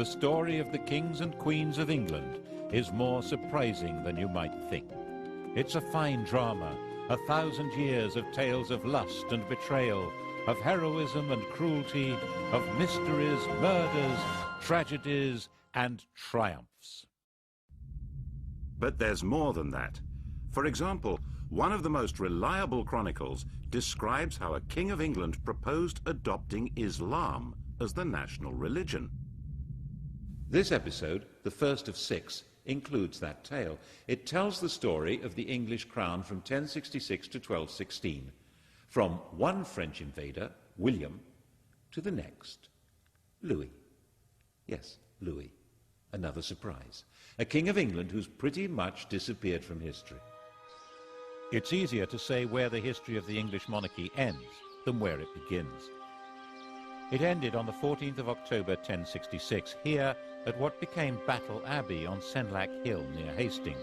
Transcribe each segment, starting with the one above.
story of the kings and queens of England is more surprising than you might think. It's a fine drama, 1,000 years of tales of lust and betrayal, of heroism and cruelty, of mysteries, murders, tragedies, and triumphs. But there's more than that. For example, one of the most reliable chronicles describes how a king of England proposed adopting Islam as the national religion. This episode, the first of 6, includes that tale. It tells the story of the English crown from 1066 to 1216, from one French invader, William, to the next, Louis. Yes, Louis. Another surprise. A king of England who's pretty much disappeared from history. It's easier to say where the history of the English monarchy ends than where it begins. It ended on the 14th of October 1066, here at what became Battle Abbey on Senlac Hill near Hastings.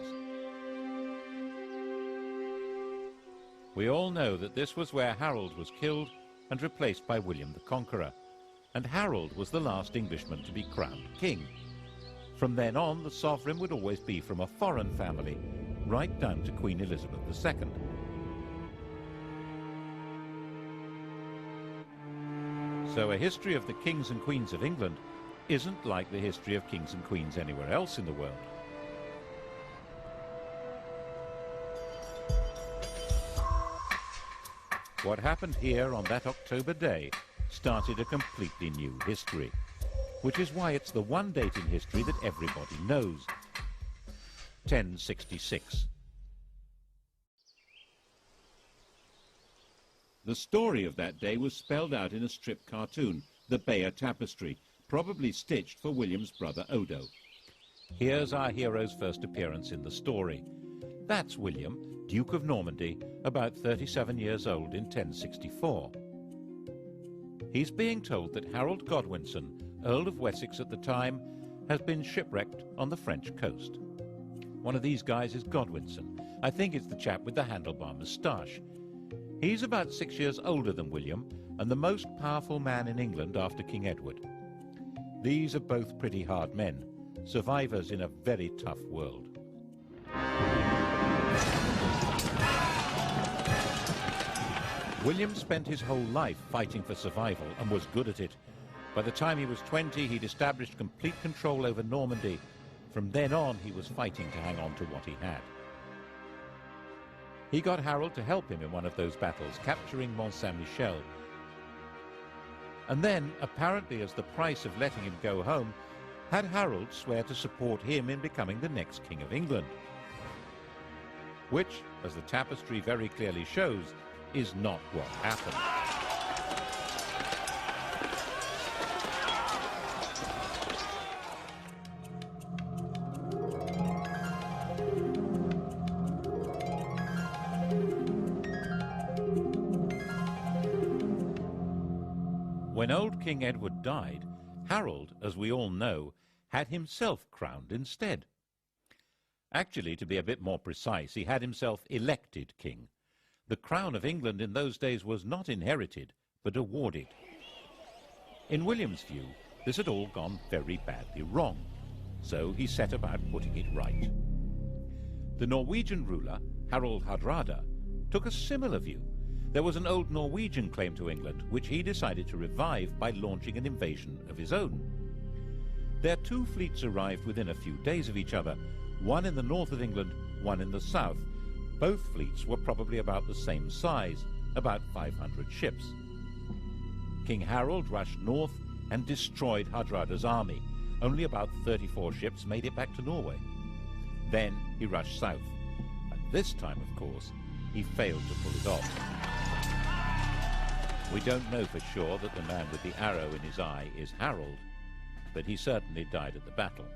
We all know that this was where Harold was killed and replaced by William the Conqueror, and Harold was the last Englishman to be crowned king. From then on, the sovereign would always be from a foreign family, right down to Queen Elizabeth II. So a history of the kings and queens of England isn't like the history of kings and queens anywhere else in the world. What happened here on that October day started a completely new history, which is why it's the one date in history that everybody knows. 1066. The story of that day was spelled out in a strip cartoon, the Bayeux Tapestry, probably stitched for William's brother Odo. Here's our hero's first appearance in the story. That's William, Duke of Normandy, about 37 years old in 1064. He's being told that Harold Godwinson, Earl of Wessex at the time, has been shipwrecked on the French coast. One of these guys is Godwinson. I think it's the chap with the handlebar moustache. He's about 6 years older than William and the most powerful man in England after King Edward. These are both pretty hard men, survivors in a very tough world. William spent his whole life fighting for survival and was good at it. By the time he was 20, he'd established complete control over Normandy. From then on, he was fighting to hang on to what he had. He got Harold to help him in one of those battles, capturing Mont Saint-Michel. And then, apparently as the price of letting him go home, had Harold swear to support him in becoming the next King of England. Which, as the tapestry very clearly shows, is not what happened. When old King Edward died, Harold, as we all know, had himself crowned instead. Actually, to be a bit more precise, he had himself elected king. The crown of England in those days was not inherited, but awarded. In William's view, this had all gone very badly wrong, so he set about putting it right. The Norwegian ruler, Harald Hardrada, took a similar view. There was an old Norwegian claim to England, which he decided to revive by launching an invasion of his own. Their two fleets arrived within a few days of each other, one in the north of England, one in the south. Both fleets were probably about the same size, about 500 ships. King Harold rushed north and destroyed Hardrada's army. Only about 34 ships made it back to Norway. Then he rushed south, and this time, of course, he failed to pull it off. We don't know for sure that the man with the arrow in his eye is Harold, but he certainly died at the battle.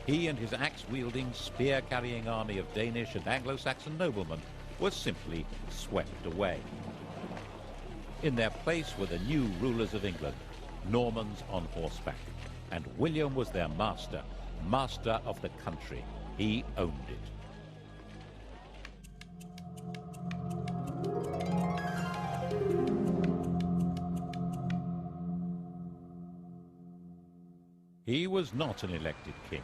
He and his axe-wielding, spear-carrying army of Danish and Anglo-Saxon noblemen were simply swept away. In their place were the new rulers of England, Normans on horseback, and William was their master, master of the country. He owned it. He was not an elected king.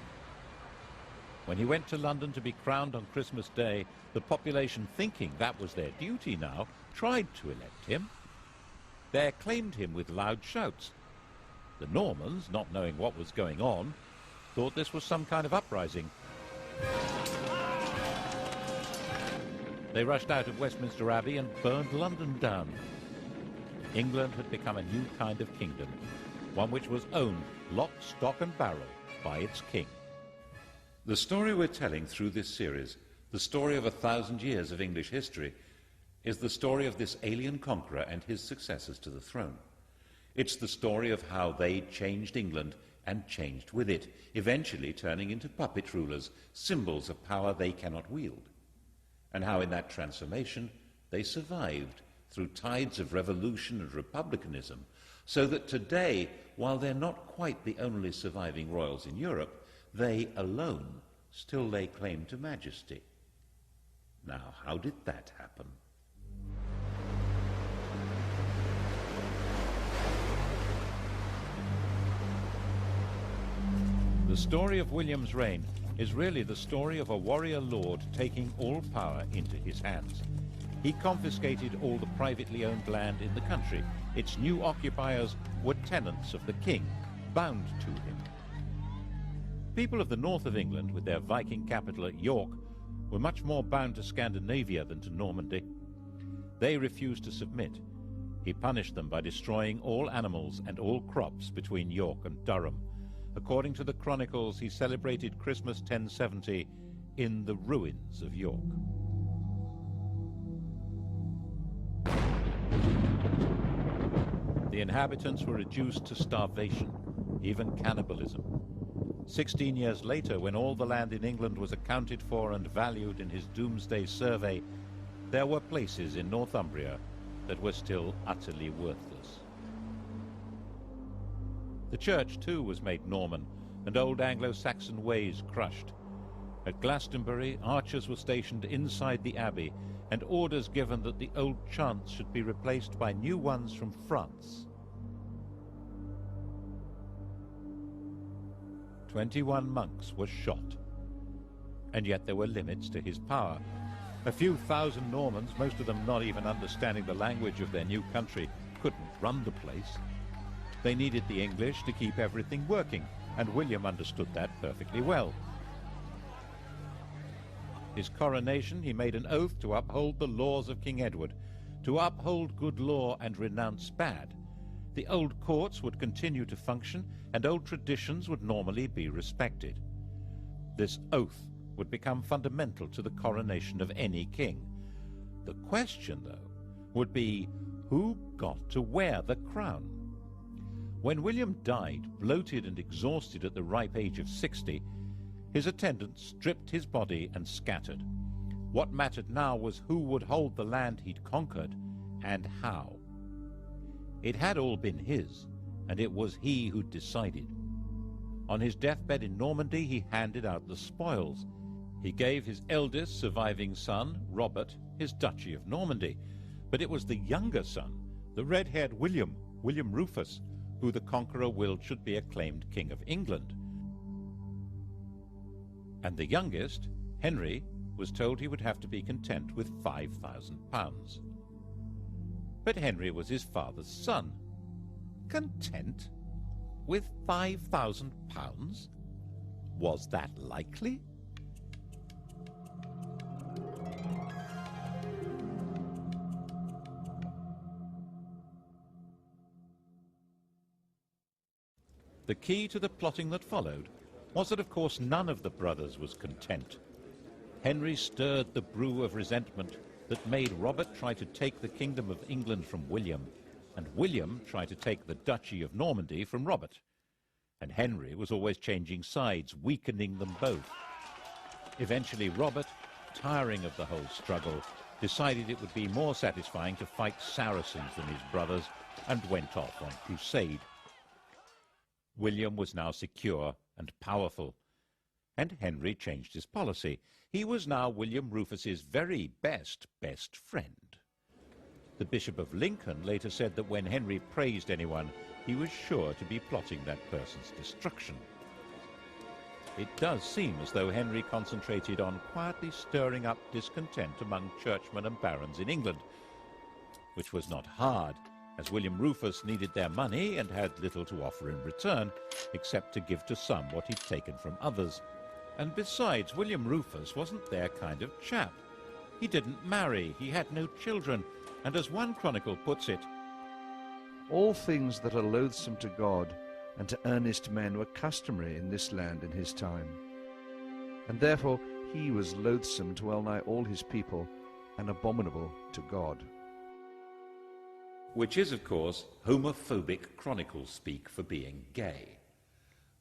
When he went to London to be crowned on Christmas Day, the population, thinking that was their duty now, tried to elect him. They acclaimed him with loud shouts. The Normans, not knowing what was going on, thought this was some kind of uprising. They rushed out of Westminster Abbey and burned London down. England had become a new kind of kingdom, one which was owned lock, stock and barrel by its king. The story we're telling through this series, the story of 1,000 years of English history, is the story of this alien conqueror and his successors to the throne. It's the story of how they changed England and changed with it, eventually turning into puppet rulers, symbols of power they cannot wield, and how in that transformation they survived through tides of revolution and republicanism, so that today, while they're not quite the only surviving royals in Europe, they alone still lay claim to majesty. Now, how did that happen? The story of William's reign is really the story of a warrior lord taking all power into his hands. He confiscated all the privately owned land in the country. Its new occupiers were tenants of the king, bound to him. People of the north of England, with their Viking capital at York, were much more bound to Scandinavia than to Normandy. They refused to submit. He punished them by destroying all animals and all crops between York and Durham. According to the chronicles, he celebrated Christmas 1070 in the ruins of York. The inhabitants were reduced to starvation, even cannibalism. 16 years later, when all the land in England was accounted for and valued in his Doomsday Survey, there were places in Northumbria that were still utterly worthless. The church, too, was made Norman, and old Anglo-Saxon ways crushed. At Glastonbury, archers were stationed inside the abbey, and orders given that the old chants should be replaced by new ones from France. 21 monks were shot. And yet there were limits to his power. A few thousand Normans, most of them not even understanding the language of their new country, couldn't run the place. They needed the English to keep everything working, and William understood that perfectly well. His coronation, he made an oath to uphold the laws of King Edward, to uphold good law and renounce bad. The old courts would continue to function, and old traditions would normally be respected. This oath would become fundamental to the coronation of any king. The question, though, would be who got to wear the crown? When William died, bloated and exhausted at the ripe age of 60, his attendants stripped his body and scattered. What mattered now was who would hold the land he'd conquered, and how. It had all been his, and it was he who decided. On his deathbed in Normandy, he handed out the spoils. He gave his eldest surviving son, Robert, his Duchy of Normandy, but it was the younger son, the red-haired William Rufus, who the conqueror willed should be acclaimed King of England. And the youngest, Henry, was told he would have to be content with £5,000. But Henry was his father's son. Content with £5,000? Was that likely? The key to the plotting that followed was that, of course, none of the brothers was content. Henry stirred the brew of resentment that made Robert try to take the kingdom of England from William, and William try to take the Duchy of Normandy from Robert. And Henry was always changing sides, weakening them both. Eventually, Robert, tiring of the whole struggle, decided it would be more satisfying to fight Saracens than his brothers, and went off on crusade. William was now secure and powerful, and Henry changed his policy. He was now William Rufus's very best friend. The Bishop of Lincoln later said that when Henry praised anyone, he was sure to be plotting that person's destruction. It does seem as though Henry concentrated on quietly stirring up discontent among churchmen and barons in England, which was not hard, as William Rufus needed their money and had little to offer in return, except to give to some what he'd taken from others. And besides, William Rufus wasn't their kind of chap. He didn't marry, he had no children, and as one chronicle puts it, all things that are loathsome to God and to earnest men were customary in this land in his time. And therefore he was loathsome to well nigh all his people, and abominable to God. which is, of course, homophobic chronicle speak for being gay.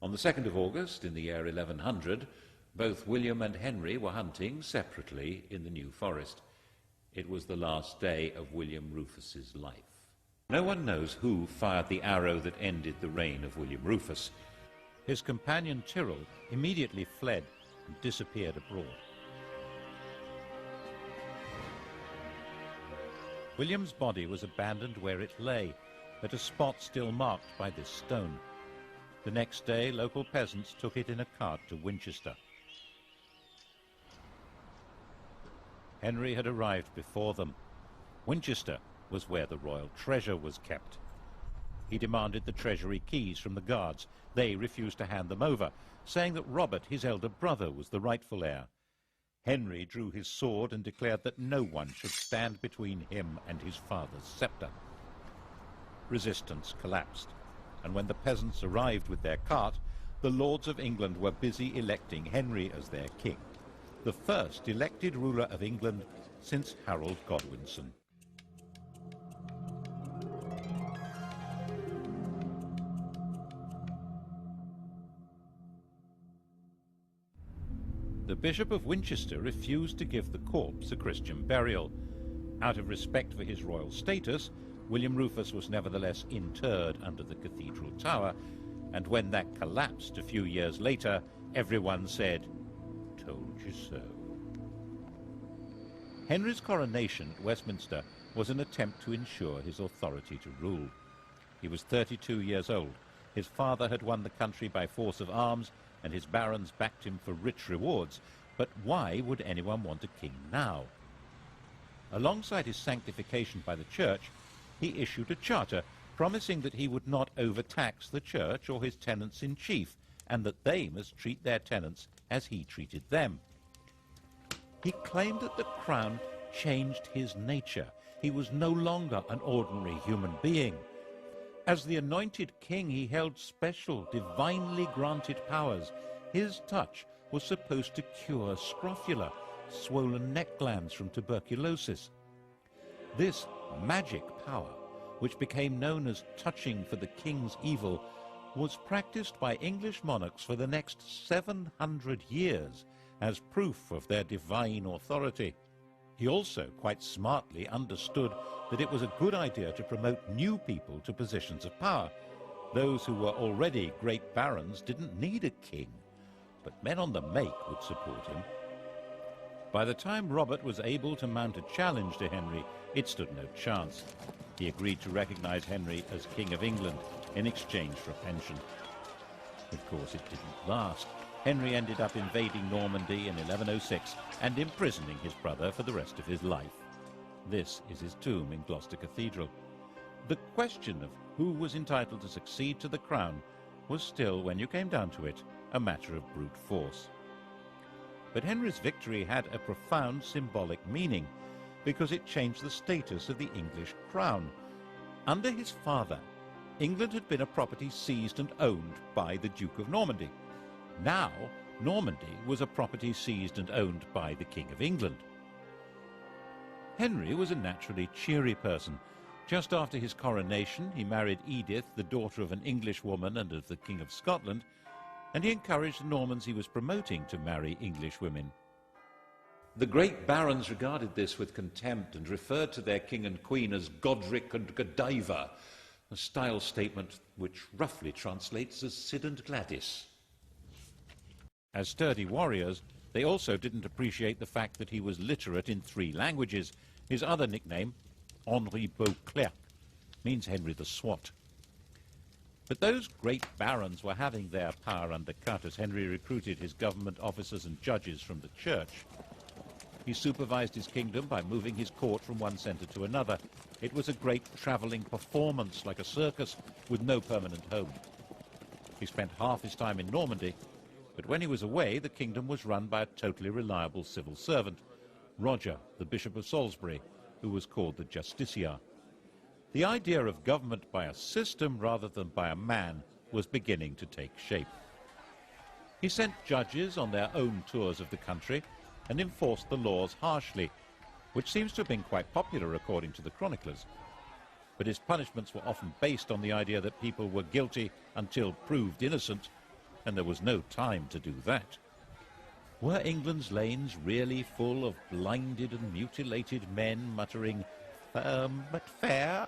On the 2nd of August, in the year 1100, both William and Henry were hunting separately in the New Forest. It was the last day of William Rufus's life. No one knows who fired the arrow that ended the reign of William Rufus. His companion Tyrrell immediately fled and disappeared abroad. William's body was abandoned where it lay, at a spot still marked by this stone. The next day, local peasants took it in a cart to Winchester. Henry had arrived before them. Winchester was where the royal treasure was kept. He demanded the treasury keys from the guards. They refused to hand them over, saying that Robert, his elder brother, was the rightful heir. Henry drew his sword and declared that no one should stand between him and his father's sceptre. Resistance collapsed, and when the peasants arrived with their cart, the lords of England were busy electing Henry as their king, the first elected ruler of England since Harold Godwinson. The Bishop of Winchester refused to give the corpse a Christian burial. Out of respect for his royal status, William Rufus was nevertheless interred under the cathedral tower, and when that collapsed a few years later, everyone said, "Told you so." Henry's coronation at Westminster was an attempt to ensure his authority to rule. He was 32 years old. His father had won the country by force of arms, and his barons backed him for rich rewards. But why would anyone want a king now? Alongside his sanctification by the church, he issued a charter promising that he would not overtax the church or his tenants-in-chief, and that they must treat their tenants as he treated them. He claimed that the crown changed his nature. He was no longer an ordinary human being. As the anointed king, he held special, divinely granted powers. His touch was supposed to cure scrofula, swollen neck glands from tuberculosis. This magic power, which became known as touching for the king's evil, was practiced by English monarchs for the next 700 years as proof of their divine authority. He also quite smartly understood that it was a good idea to promote new people to positions of power. Those who were already great barons didn't need a king, but men on the make would support him. By the time Robert was able to mount a challenge to Henry, it stood no chance. He agreed to recognize Henry as King of England in exchange for a pension. Of course, it didn't last. Henry ended up invading Normandy in 1106 and imprisoning his brother for the rest of his life. This is his tomb in Gloucester Cathedral. The question of who was entitled to succeed to the crown was still, when you came down to it, a matter of brute force. But Henry's victory had a profound symbolic meaning, because it changed the status of the English crown. Under his father, England had been a property seized and owned by the Duke of Normandy. Now, Normandy was a property seized and owned by the King of England. Henry was a naturally cheery person. Just after his coronation, he married Edith, the daughter of an English woman and of the King of Scotland, and he encouraged the Normans he was promoting to marry English women. The great barons regarded this with contempt and referred to their king and queen as Godric and Godiva, a style statement which roughly translates as Sid and Gladys. As sturdy warriors, they also didn't appreciate the fact that he was literate in 3 languages. His other nickname, Henri Beauclerc, means Henry the Swat. But those great barons were having their power undercut as Henry recruited his government officers and judges from the church. He supervised his kingdom by moving his court from one centre to another. It was a great travelling performance, like a circus, with no permanent home. He spent half his time in Normandy, but when he was away, the kingdom was run by a totally reliable civil servant, Roger, the Bishop of Salisbury, who was called the Justiciar. The idea of government by a system rather than by a man was beginning to take shape. He sent judges on their own tours of the country and enforced the laws harshly, which seems to have been quite popular according to the chroniclers. But his punishments were often based on the idea that people were guilty until proved innocent, and there was no time to do that. Were England's lanes really full of blinded and mutilated men muttering, "Firm but fair"?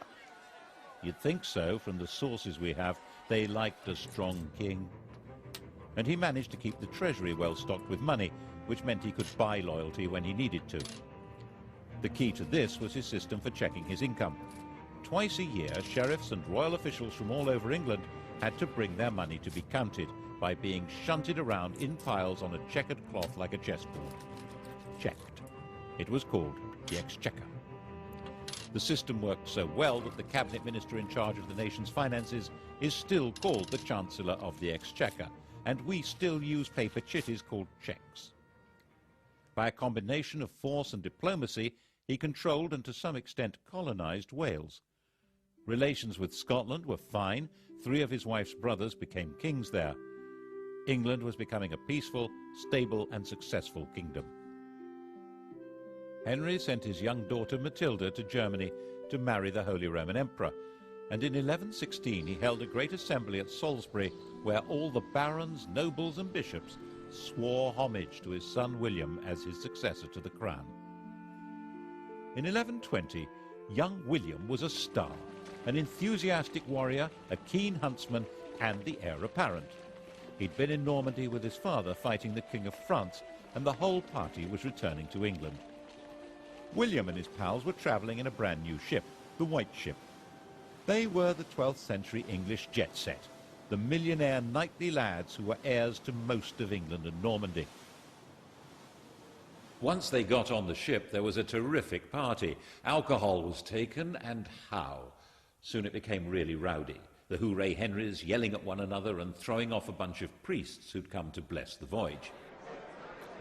You'd think so from the sources we have. They liked a strong king. And he managed to keep the treasury well stocked with money, which meant he could buy loyalty when he needed to. The key to this was his system for checking his income. Twice a year, sheriffs and royal officials from all over England had to bring their money to be counted by being shunted around in piles on a checkered cloth like a chessboard. Checked. It was called the Exchequer. The system worked so well that the cabinet minister in charge of the nation's finances is still called the Chancellor of the Exchequer, and we still use paper chitties called cheques. By a combination of force and diplomacy, he controlled and to some extent colonized Wales. Relations with Scotland were fine. 3 of his wife's brothers became kings there. England was becoming a peaceful, stable and successful kingdom. Henry sent his young daughter Matilda to Germany to marry the Holy Roman Emperor, and in 1116 he held a great assembly at Salisbury where all the barons, nobles and bishops swore homage to his son William as his successor to the crown. In 1120, young William was a star, an enthusiastic warrior, a keen huntsman and the heir apparent. He'd been in Normandy with his father fighting the King of France, and the whole party was returning to England. William and his pals were travelling in a brand new ship, the White Ship. They were the 12th century English jet set, the millionaire knightly lads who were heirs to most of England and Normandy. Once they got on the ship, there was a terrific party. Alcohol was taken, and how? Soon it became really rowdy. The Hooray Henrys yelling at one another and throwing off a bunch of priests who'd come to bless the voyage.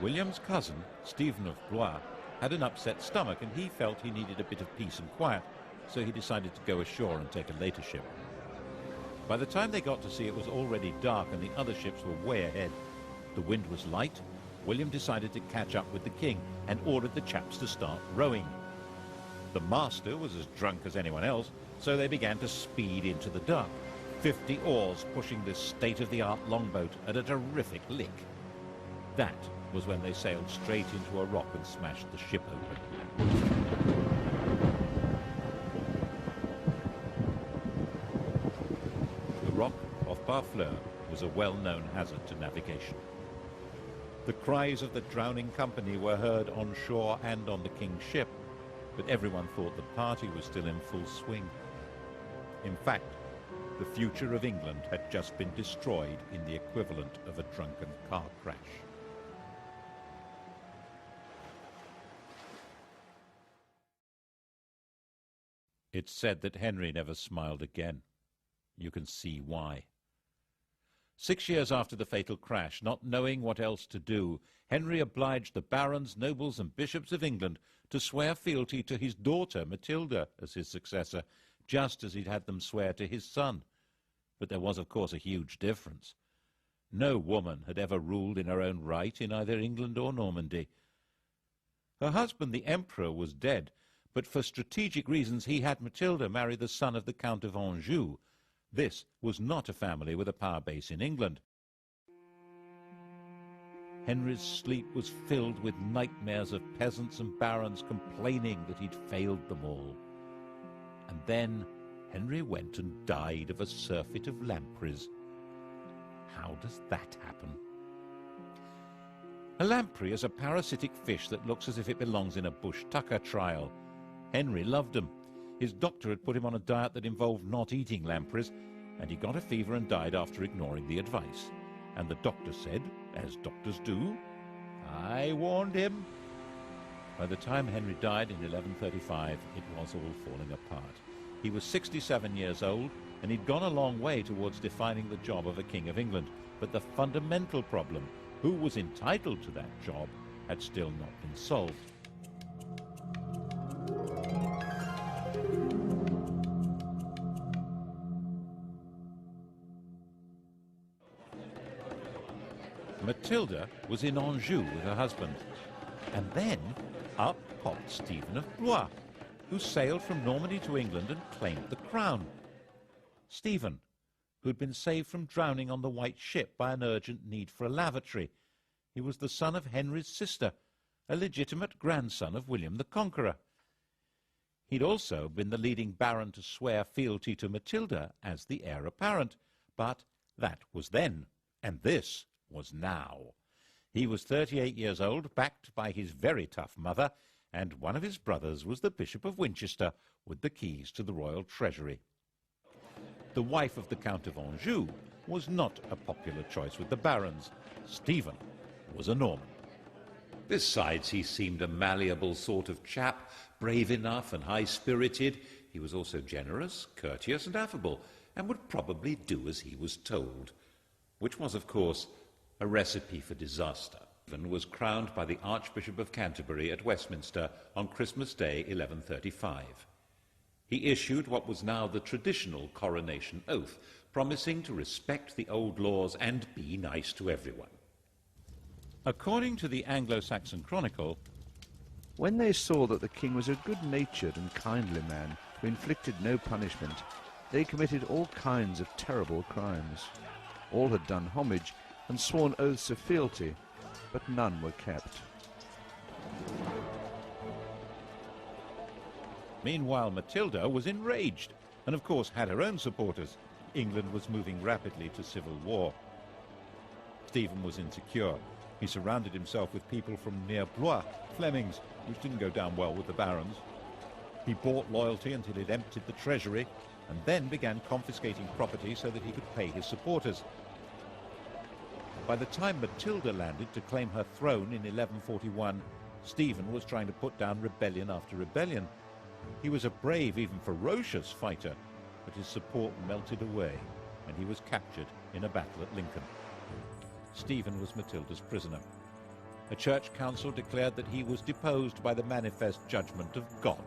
William's cousin, Stephen of Blois, had an upset stomach, and he felt he needed a bit of peace and quiet, so he decided to go ashore and take a later ship. By the time they got to sea, it was already dark and the other ships were way ahead. The wind was light. William decided to catch up with the king and ordered the chaps to start rowing. The master was as drunk as anyone else, so they began to speed into the dark, 50 oars pushing this state-of-the-art longboat at a terrific lick. That was when they sailed straight into a rock and smashed the ship open. The rock off Barfleur was a well-known hazard to navigation. The cries of the drowning company were heard on shore and on the king's ship, but everyone thought the party was still in full swing. In fact, the future of England had just been destroyed in the equivalent of a drunken car crash. It's said that Henry never smiled again. You can see why. 6 years after the fatal crash, not knowing what else to do, Henry obliged the barons, nobles and bishops of England to swear fealty to his daughter Matilda as his successor, just as he'd had them swear to his son. But there was, of course, a huge difference. No woman had ever ruled in her own right in either England or Normandy. Her husband, the Emperor, was dead, but for strategic reasons he had Matilda marry the son of the Count of Anjou. This was not a family with a power base in England. Henry's sleep was filled with nightmares of peasants and barons complaining that he'd failed them all. And then Henry went and died of a surfeit of lampreys. How does that happen? A lamprey is a parasitic fish that looks as if it belongs in a bush tucker trial. Henry loved them. His doctor had put him on a diet that involved not eating lampreys, and he got a fever and died after ignoring the advice. And the doctor said, as doctors do, "I warned him." By the time Henry died in 1135, it was all falling apart. He was 67 years old, and he'd gone a long way towards defining the job of a King of England. But the fundamental problem, who was entitled to that job, had still not been solved. Matilda was in Anjou with her husband, and then up popped Stephen of Blois, who sailed from Normandy to England and claimed the crown. Stephen, who'd been saved from drowning on the White Ship by an urgent need for a lavatory. He was the son of Henry's sister, a legitimate grandson of William the Conqueror. He'd also been the leading baron to swear fealty to Matilda as the heir apparent, but that was then, and this was now. He was 38 years old, backed by his very tough mother, and one of his brothers was the Bishop of Winchester, with the keys to the royal treasury. The wife of the Count of Anjou was not a popular choice with the barons. Stephen was a Norman. Besides, he seemed a malleable sort of chap, brave enough and high-spirited. He was also generous, courteous and affable, and would probably do as he was told, which was, of course, a recipe for disaster. Stephen was crowned by the Archbishop of Canterbury at Westminster on Christmas Day 1135. He issued what was now the traditional coronation oath, promising to respect the old laws and be nice to everyone. According to the Anglo-Saxon Chronicle, when they saw that the king was a good-natured and kindly man who inflicted no punishment, they committed all kinds of terrible crimes. All had done homage and sworn oaths of fealty, but none were kept. Meanwhile, Matilda was enraged and, of course, had her own supporters. England was moving rapidly to civil war. Stephen was insecure. He surrounded himself with people from near Blois, Flemings, which didn't go down well with the barons. He bought loyalty until he'd emptied the treasury, and then began confiscating property so that he could pay his supporters. By the time Matilda landed to claim her throne in 1141, Stephen was trying to put down rebellion after rebellion. He was a brave, even ferocious fighter, but his support melted away, and he was captured in a battle at Lincoln. Stephen was Matilda's prisoner. A church council declared that he was deposed by the manifest judgment of God,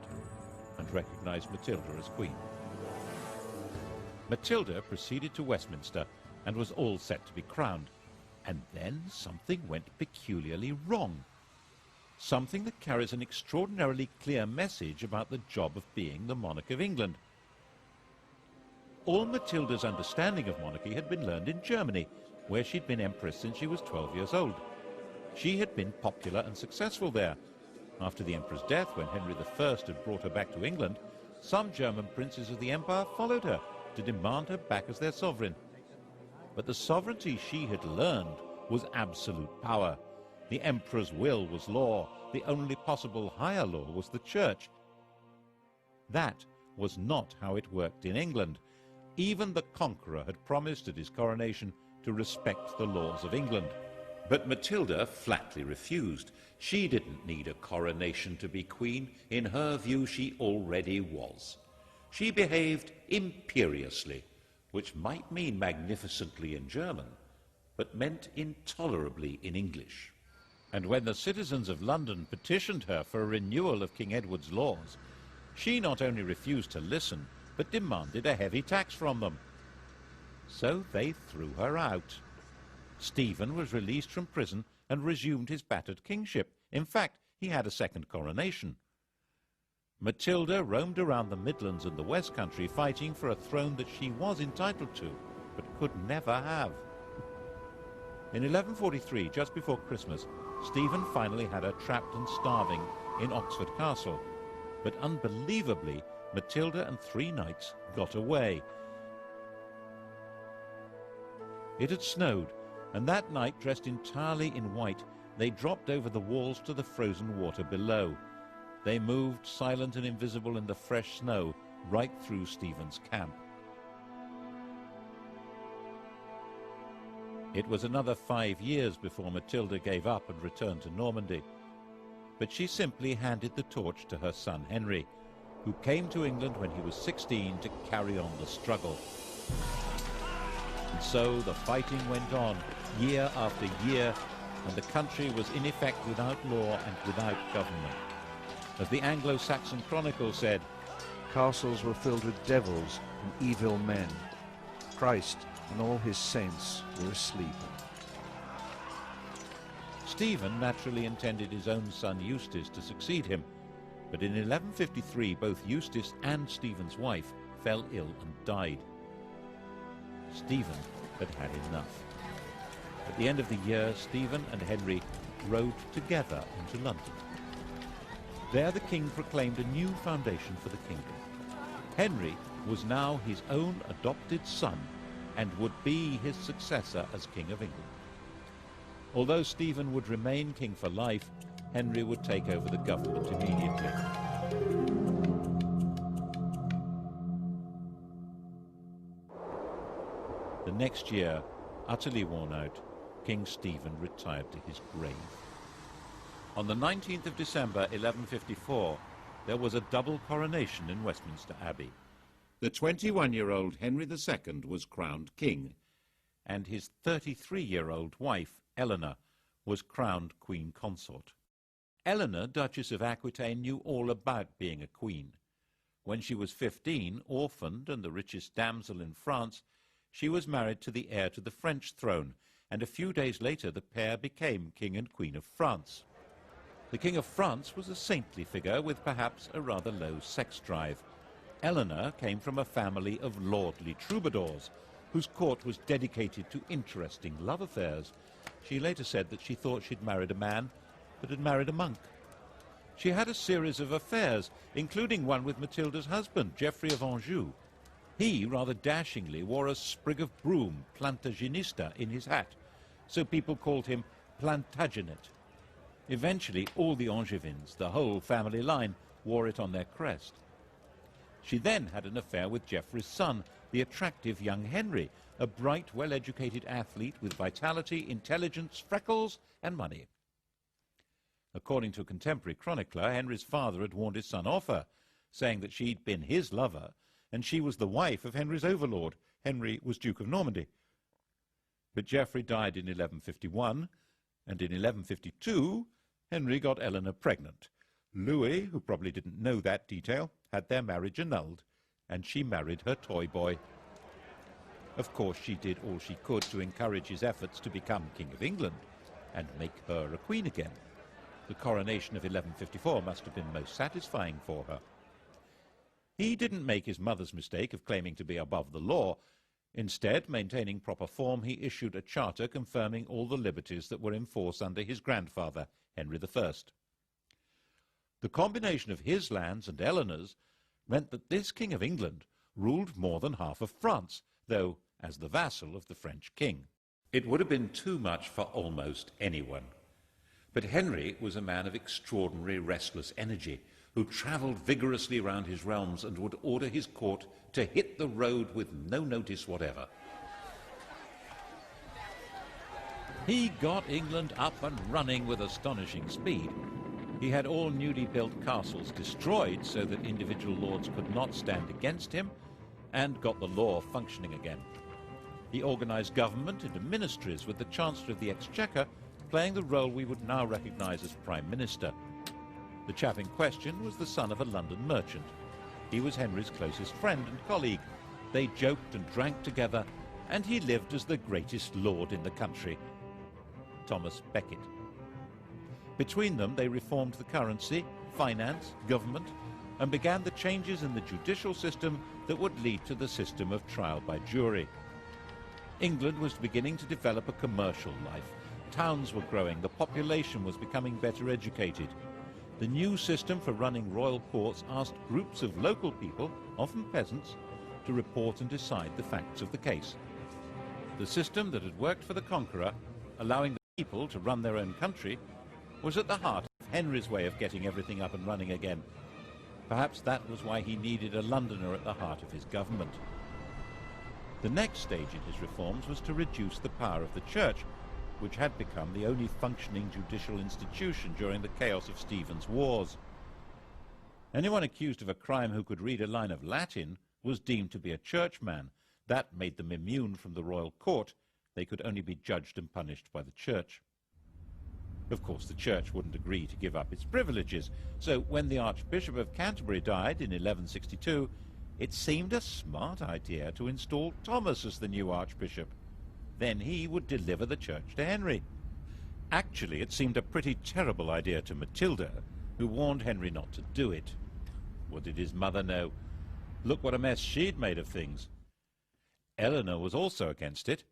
and recognized Matilda as queen. Matilda proceeded to Westminster and was all set to be crowned. And then something went peculiarly wrong. Something that carries an extraordinarily clear message about the job of being the monarch of England. All Matilda's understanding of monarchy had been learned in Germany, where she'd been empress since she was 12 years old. She had been popular and successful there. After the emperor's death, when Henry I had brought her back to England, some German princes of the empire followed her to demand her back as their sovereign. But the sovereignty she had learned was absolute power. The emperor's will was law. The only possible higher law was the church. That was not how it worked in England. Even the conqueror had promised at his coronation to respect the laws of England. But Matilda flatly refused. She didn't need a coronation to be queen. In her view, she already was. She behaved imperiously, which might mean magnificently in German, but meant intolerably in English. And when the citizens of London petitioned her for a renewal of King Edward's laws, she not only refused to listen, but demanded a heavy tax from them. So they threw her out. Stephen was released from prison and resumed his battered kingship. In fact, he had a second coronation. Matilda roamed around the Midlands and the West Country fighting for a throne that she was entitled to, but could never have. In 1143, just before Christmas, Stephen finally had her trapped and starving in Oxford Castle. But unbelievably, Matilda and 3 knights got away. It had snowed, and that night, dressed entirely in white, they dropped over the walls to the frozen water below. They moved, silent and invisible in the fresh snow, right through Stephen's camp. It was another 5 years before Matilda gave up and returned to Normandy. But she simply handed the torch to her son Henry, who came to England when he was 16 to carry on the struggle. And so the fighting went on, year after year, and the country was in effect without law and without government. As the Anglo-Saxon Chronicle said, castles were filled with devils and evil men. Christ and all his saints were asleep. Stephen naturally intended his own son Eustace to succeed him, but in 1153 both Eustace and Stephen's wife fell ill and died. Stephen had had enough. At the end of the year, Stephen and Henry rode together into London. There the king proclaimed a new foundation for the kingdom. Henry was now his own adopted son and would be his successor as King of England. Although Stephen would remain king for life, Henry would take over the government immediately. The next year, utterly worn out, King Stephen retired to his grave. On the 19th of December 1154, there was a double coronation in Westminster Abbey. The 21-year-old Henry II was crowned king, and his 33-year-old wife, Eleanor, was crowned queen consort. Eleanor, Duchess of Aquitaine, knew all about being a queen. When she was 15, orphaned and the richest damsel in France, she was married to the heir to the French throne, and a few days later the pair became King and Queen of France. The King of France was a saintly figure with perhaps a rather low sex drive. Eleanor came from a family of lordly troubadours, whose court was dedicated to interesting love affairs. She later said that she thought she'd married a man, but had married a monk. She had a series of affairs, including one with Matilda's husband, Geoffrey of Anjou. He, rather dashingly, wore a sprig of broom, Plantagenista, in his hat, so people called him Plantagenet. Eventually, all the Angevins, the whole family line, wore it on their crest. She then had an affair with Geoffrey's son, the attractive young Henry, a bright, well-educated athlete with vitality, intelligence, freckles, and money. According to a contemporary chronicler, Henry's father had warned his son off her, saying that she'd been his lover, and she was the wife of Henry's overlord. Henry was Duke of Normandy. But Geoffrey died in 1151, and in 1152, Henry got Eleanor pregnant. Louis, who probably didn't know that detail, had their marriage annulled, and she married her toy boy. Of course, she did all she could to encourage his efforts to become King of England and make her a queen again. The coronation of 1154 must have been most satisfying for her. He didn't make his mother's mistake of claiming to be above the law. Instead, maintaining proper form, he issued a charter confirming all the liberties that were in force under his grandfather, Henry I. The combination of his lands and Eleanor's meant that this King of England ruled more than half of France, though as the vassal of the French king. It would have been too much for almost anyone. But Henry was a man of extraordinary restless energy, who travelled vigorously round his realms and would order his court to hit the road with no notice whatever. He got England up and running with astonishing speed. He had all newly built castles destroyed so that individual lords could not stand against him, and got the law functioning again. He organised government into ministries, with the Chancellor of the Exchequer playing the role we would now recognise as Prime Minister. The chap in question was the son of a London merchant. He was Henry's closest friend and colleague. They joked and drank together, and he lived as the greatest lord in the country, Thomas Becket. Between them, they reformed the currency, finance, government, and began the changes in the judicial system that would lead to the system of trial by jury. England was beginning to develop a commercial life. Towns were growing, the population was becoming better educated. The new system for running royal courts asked groups of local people, often peasants, to report and decide the facts of the case. The system that had worked for the conqueror, allowing the people to run their own country, was at the heart of Henry's way of getting everything up and running again. Perhaps that was why he needed a Londoner at the heart of his government. The next stage in his reforms was to reduce the power of the church, which had become the only functioning judicial institution during the chaos of Stephen's wars. Anyone accused of a crime who could read a line of Latin was deemed to be a churchman. That made them immune from the royal court. They could only be judged and punished by the church. Of course, the church wouldn't agree to give up its privileges, so when the Archbishop of Canterbury died in 1162, it seemed a smart idea to install Thomas as the new archbishop. Then he would deliver the church to Henry. Actually, it seemed a pretty terrible idea to Matilda, who warned Henry not to do it. What did his mother know? Look what a mess she'd made of things. Eleanor was also against it,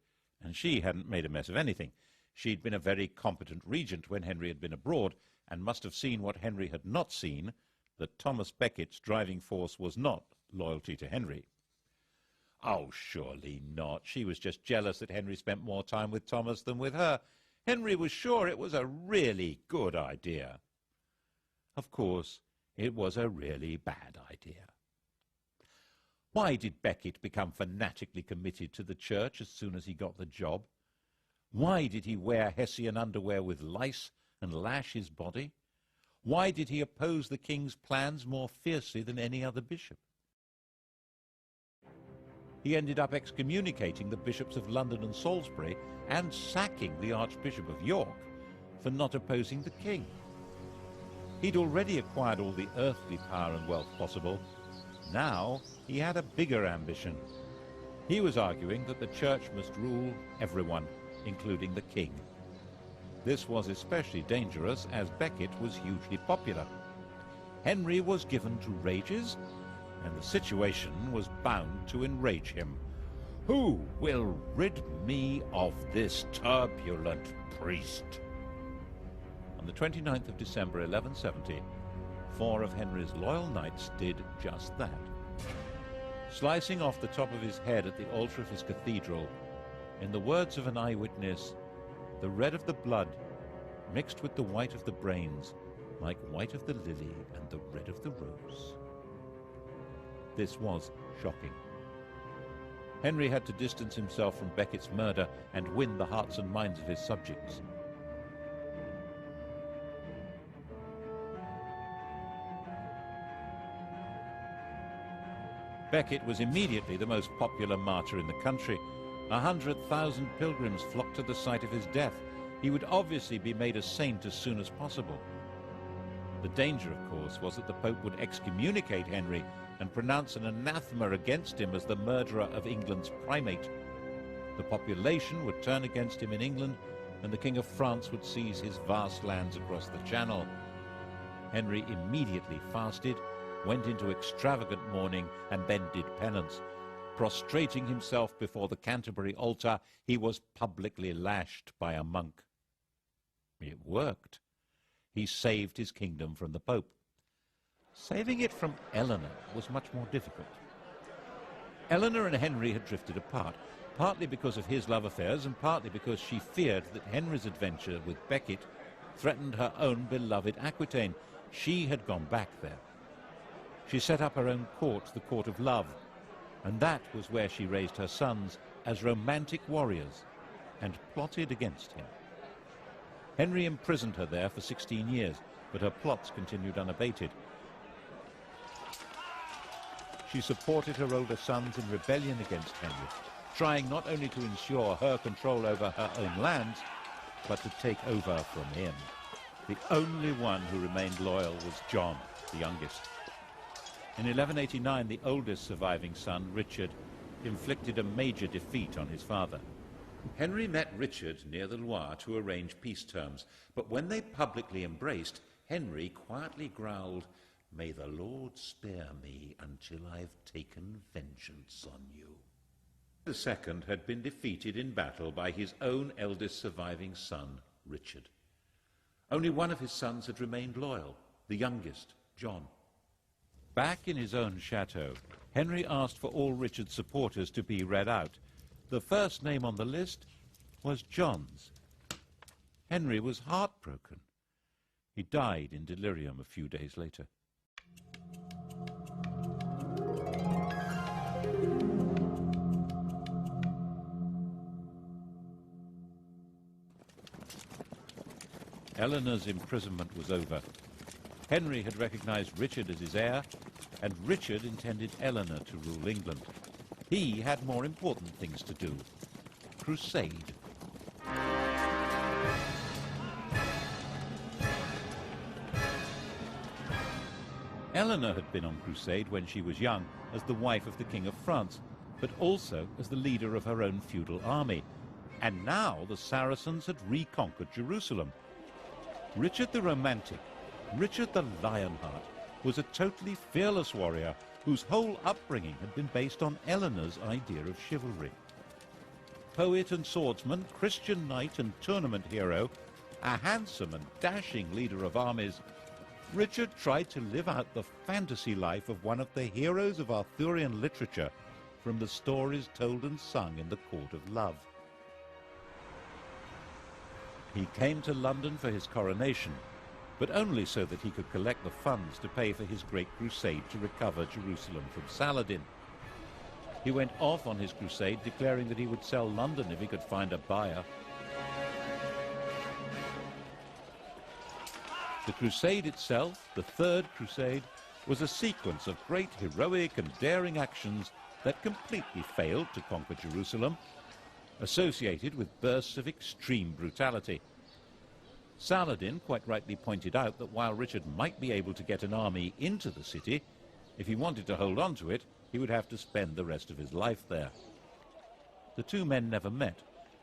and she hadn't made a mess of anything. She'd been a very competent regent when Henry had been abroad, and must have seen what Henry had not seen, that Thomas Becket's driving force was not loyalty to Henry. Oh, surely not. She was just jealous that Henry spent more time with Thomas than with her. Henry was sure it was a really good idea. Of course, it was a really bad idea. Why did Becket become fanatically committed to the church as soon as he got the job? Why did he wear Hessian underwear with lice and lash his body? Why did he oppose the king's plans more fiercely than any other bishop? He ended up excommunicating the bishops of London and Salisbury and sacking the Archbishop of York for not opposing the king. He'd already acquired all the earthly power and wealth possible. Now he had a bigger ambition. He was arguing that the church must rule everyone, including the king. This was especially dangerous as Becket was hugely popular. Henry was given to rages, and the situation was bound to enrage him. Who will rid me of this turbulent priest? On the 29th of December 1170, 4 of Henry's loyal knights did just that. Slicing off the top of his head at the altar of his cathedral, in the words of an eyewitness, the red of the blood mixed with the white of the brains, like white of the lily and the red of the rose. This was shocking. Henry had to distance himself from Becket's murder and win the hearts and minds of his subjects. Becket was immediately the most popular martyr in the country. 100,000 pilgrims flocked to the site of his death. He would obviously be made a saint as soon as possible. The danger, of course, was that the Pope would excommunicate Henry and pronounce an anathema against him as the murderer of England's primate. The population would turn against him in England, and the King of France would seize his vast lands across the Channel. Henry immediately fasted, went into extravagant mourning, and then did penance. Prostrating himself before the Canterbury altar, he was publicly lashed by a monk. It worked. He saved his kingdom from the Pope. Saving it from Eleanor was much more difficult. Eleanor and Henry had drifted apart, partly because of his love affairs and partly because she feared that Henry's adventure with Becket threatened her own beloved Aquitaine. She had gone back there. She set up her own court, the Court of Love, and that was where she raised her sons as romantic warriors and plotted against him. Henry imprisoned her there for 16 years, but her plots continued unabated. She supported her older sons in rebellion against Henry, trying not only to ensure her control over her own lands, but to take over from him. The only one who remained loyal was John, the youngest. In 1189, the oldest surviving son, Richard, inflicted a major defeat on his father. Henry met Richard near the Loire to arrange peace terms, but when they publicly embraced, Henry quietly growled, "May the Lord spare me until I've taken vengeance on you." The second had been defeated in battle by his own eldest surviving son, Richard. Only one of his sons had remained loyal, the youngest, John. Back in his own chateau, Henry asked for all Richard's supporters to be read out. The first name on the list was John's. Henry was heartbroken. He died in delirium a few days later. Eleanor's imprisonment was over. Henry had recognized Richard as his heir, and Richard intended Eleanor to rule England. He had more important things to do. Crusade. Eleanor had been on crusade when she was young as the wife of the King of France, but also as the leader of her own feudal army. And now the Saracens had reconquered Jerusalem. Richard the Romantic, Richard the Lionheart, was a totally fearless warrior whose whole upbringing had been based on Eleanor's idea of chivalry. Poet and swordsman, Christian knight and tournament hero, a handsome and dashing leader of armies, Richard tried to live out the fantasy life of one of the heroes of Arthurian literature from the stories told and sung in the court of love. He came to London for his coronation, but only so that he could collect the funds to pay for his great crusade to recover Jerusalem from Saladin. He went off on his crusade, declaring that he would sell London if he could find a buyer. The crusade itself, the Third Crusade, was a sequence of great heroic and daring actions that completely failed to conquer Jerusalem, associated with bursts of extreme brutality. Saladin quite rightly pointed out that while Richard might be able to get an army into the city, if he wanted to hold on to it, he would have to spend the rest of his life there. The two men never met,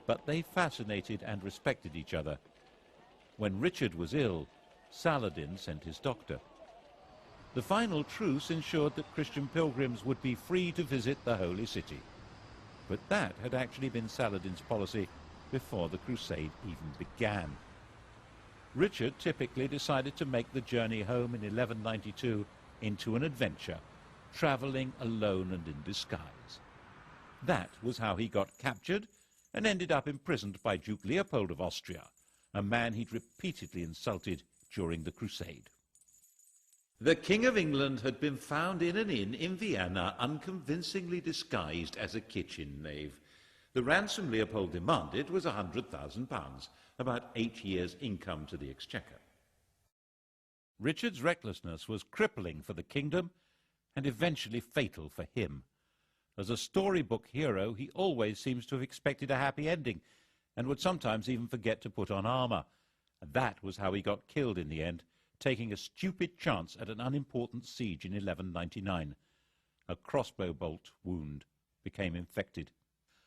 but they fascinated and respected each other. When Richard was ill, Saladin sent his doctor. The final truce ensured that Christian pilgrims would be free to visit the Holy City. But that had actually been Saladin's policy before the crusade even began. Richard typically decided to make the journey home in 1192 into an adventure, traveling alone and in disguise. That was how he got captured and ended up imprisoned by Duke Leopold of Austria, a man he'd repeatedly insulted during the crusade. The King of England had been found in an inn in Vienna, unconvincingly disguised as a kitchen knave. The ransom Leopold demanded was £100,000, about 8 years' income to the exchequer. Richard's recklessness was crippling for the kingdom and eventually fatal for him. As a storybook hero, he always seems to have expected a happy ending and would sometimes even forget to put on armour. And that was how he got killed in the end, taking a stupid chance at an unimportant siege in 1199. A crossbow bolt wound became infected.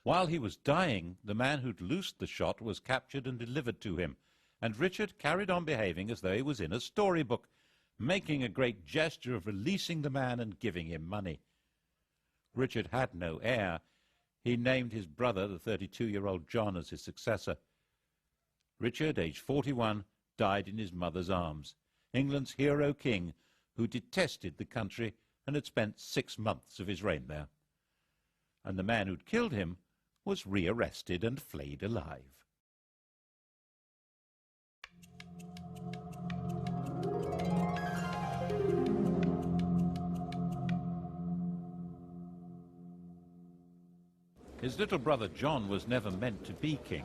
While he was dying, the man who'd loosed the shot was captured and delivered to him, and Richard carried on behaving as though he was in a storybook, making a great gesture of releasing the man and giving him money. Richard had no heir. He named his brother, the 32-year-old John, as his successor. Richard, aged 41, died in his mother's arms, England's hero king, who detested the country and had spent 6 months of his reign there. And the man who'd killed him was rearrested and flayed alive. His little brother John was never meant to be king.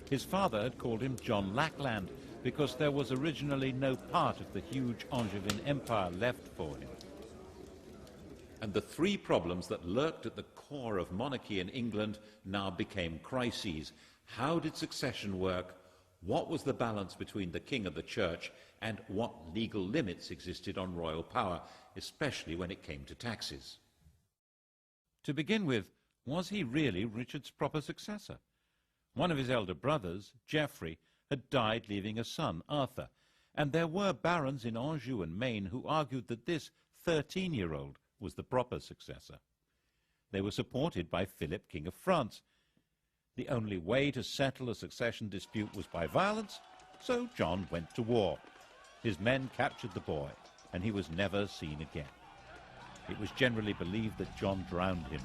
His father had called him John Lackland because there was originally no part of the huge Angevin empire left for him. And the 3 problems that lurked at the core of monarchy in England now became crises. How did succession work? What was the balance between the king and the church? And what legal limits existed on royal power, especially when it came to taxes? To begin with, was he really Richard's proper successor? One of his elder brothers, Geoffrey, had died leaving a son, Arthur, and there were barons in Anjou and Maine who argued that this 13-year-old was the proper successor. They were supported by Philip, King of France. The only way to settle a succession dispute was by violence, so John went to war. His men captured the boy, and he was never seen again. It was generally believed that John drowned him,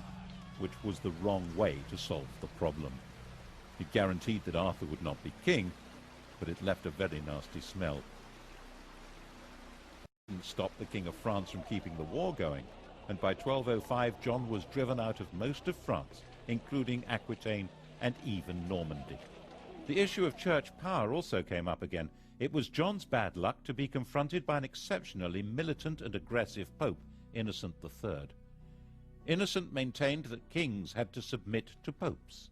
which was the wrong way to solve the problem. It guaranteed that Arthur would not be king, but it left a very nasty smell. It didn't stop the King of France from keeping the war going, and by 1205 John was driven out of most of France, including Aquitaine and even Normandy. The issue of church power also came up again, It was John's bad luck to be confronted by an exceptionally militant and aggressive Pope, Innocent III. Innocent maintained that kings had to submit to popes.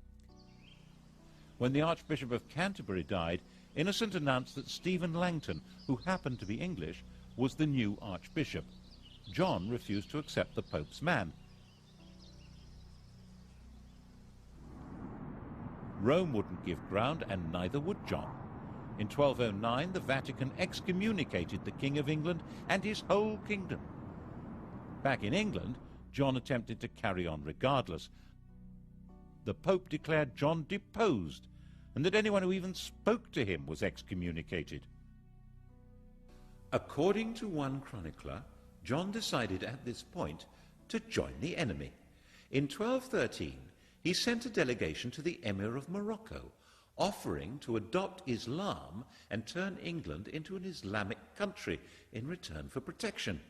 When the Archbishop of Canterbury died, Innocent announced that Stephen Langton, who happened to be English, was the new Archbishop. John refused to accept the Pope's man. Rome wouldn't give ground, and neither would John. In 1209, the Vatican excommunicated the King of England and his whole kingdom. Back in England, John attempted to carry on regardless. The Pope declared John deposed, and that anyone who even spoke to him was excommunicated. According to one chronicler, John decided at this point to join the enemy. In 1213, he sent a delegation to the Emir of Morocco, offering to adopt Islam and turn England into an Islamic country in return for protection.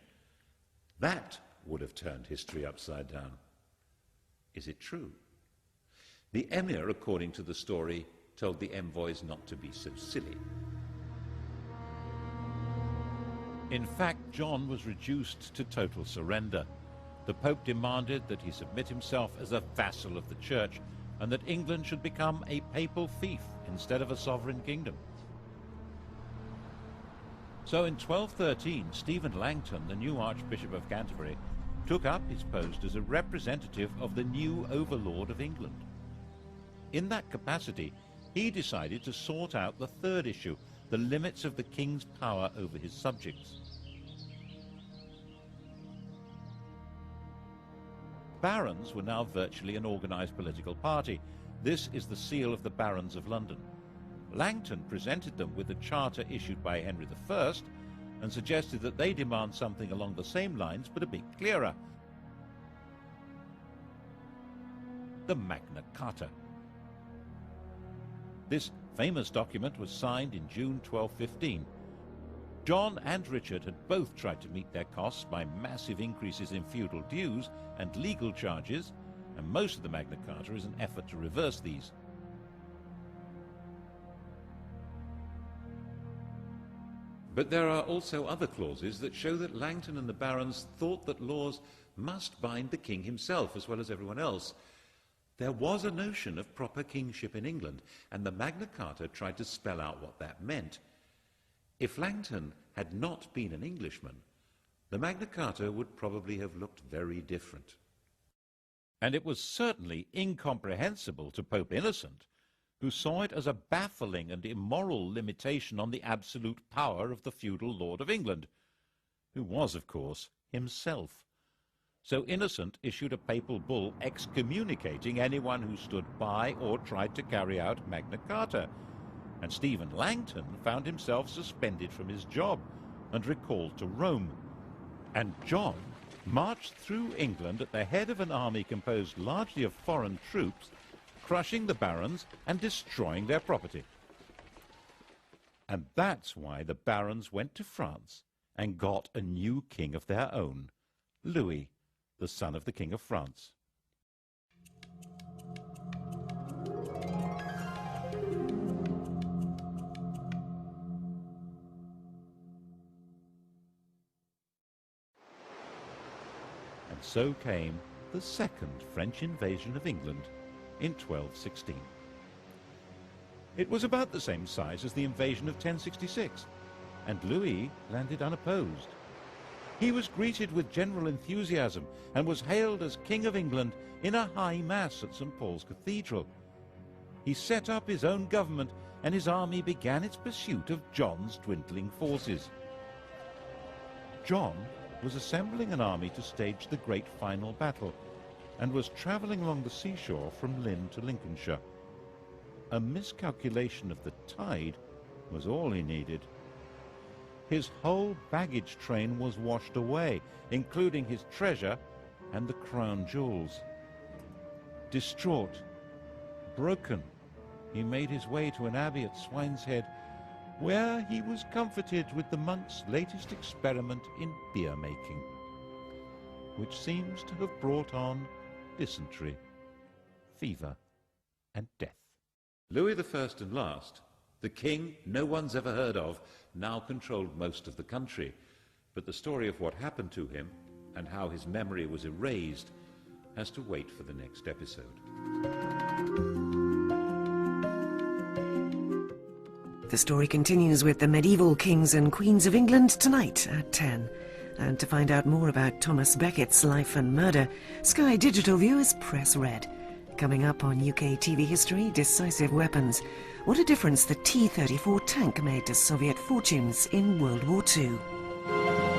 That would have turned history upside down. Is it true? The Emir, according to the story, told the envoys not to be so silly. In fact, John was reduced to total surrender. The Pope demanded that he submit himself as a vassal of the Church, and that England should become a papal fief instead of a sovereign kingdom. So in 1213, Stephen Langton, the new Archbishop of Canterbury, took up his post as a representative of the new overlord of England. In that capacity, he decided to sort out the third issue, the limits of the king's power over his subjects. Barons were now virtually an organized political party. This is the seal of the Barons of London. Langton presented them with a charter issued by Henry I and suggested that they demand something along the same lines but a bit clearer. The Magna Carta. This famous document was signed in June 1215. John and Richard had both tried to meet their costs by massive increases in feudal dues and legal charges, and most of the Magna Carta is an effort to reverse these. But there are also other clauses that show that Langton and the barons thought that laws must bind the king himself as well as everyone else. There was a notion of proper kingship in England, and the Magna Carta tried to spell out what that meant. If Langton had not been an Englishman, the Magna Carta would probably have looked very different. And it was certainly incomprehensible to Pope Innocent, who saw it as a baffling and immoral limitation on the absolute power of the feudal Lord of England, who was, of course, himself. So Innocent issued a papal bull excommunicating anyone who stood by or tried to carry out Magna Carta, and Stephen Langton found himself suspended from his job and recalled to Rome. And John marched through England at the head of an army composed largely of foreign troops, crushing the barons and destroying their property. And that's why the barons went to France and got a new king of their own, Louis, the son of the King of France. And so came the second French invasion of England in 1216. It was about the same size as the invasion of 1066, and Louis landed unopposed. He was greeted with general enthusiasm and was hailed as King of England in a high mass at St. Paul's Cathedral. He set up his own government, and his army began its pursuit of John's dwindling forces. John was assembling an army to stage the great final battle, and was travelling along the seashore from Lynn to Lincolnshire. A miscalculation of the tide was all he needed. His whole baggage train was washed away, including his treasure and the crown jewels. Distraught, broken, he made his way to an abbey at Swineshead, where he was comforted with the monk's latest experiment in beer-making, which seems to have brought on dysentery, fever, and death. Louis I and last The king no one's ever heard of now controlled most of the country, but the story of what happened to him and how his memory was erased has to wait for the next episode. The story continues with the medieval kings and queens of England tonight at 10. And to find out more about Thomas Becket's life and murder, Sky Digital viewers press red. Coming up on UK TV history, decisive weapons. What a difference the T-34 tank made to Soviet fortunes in World War II.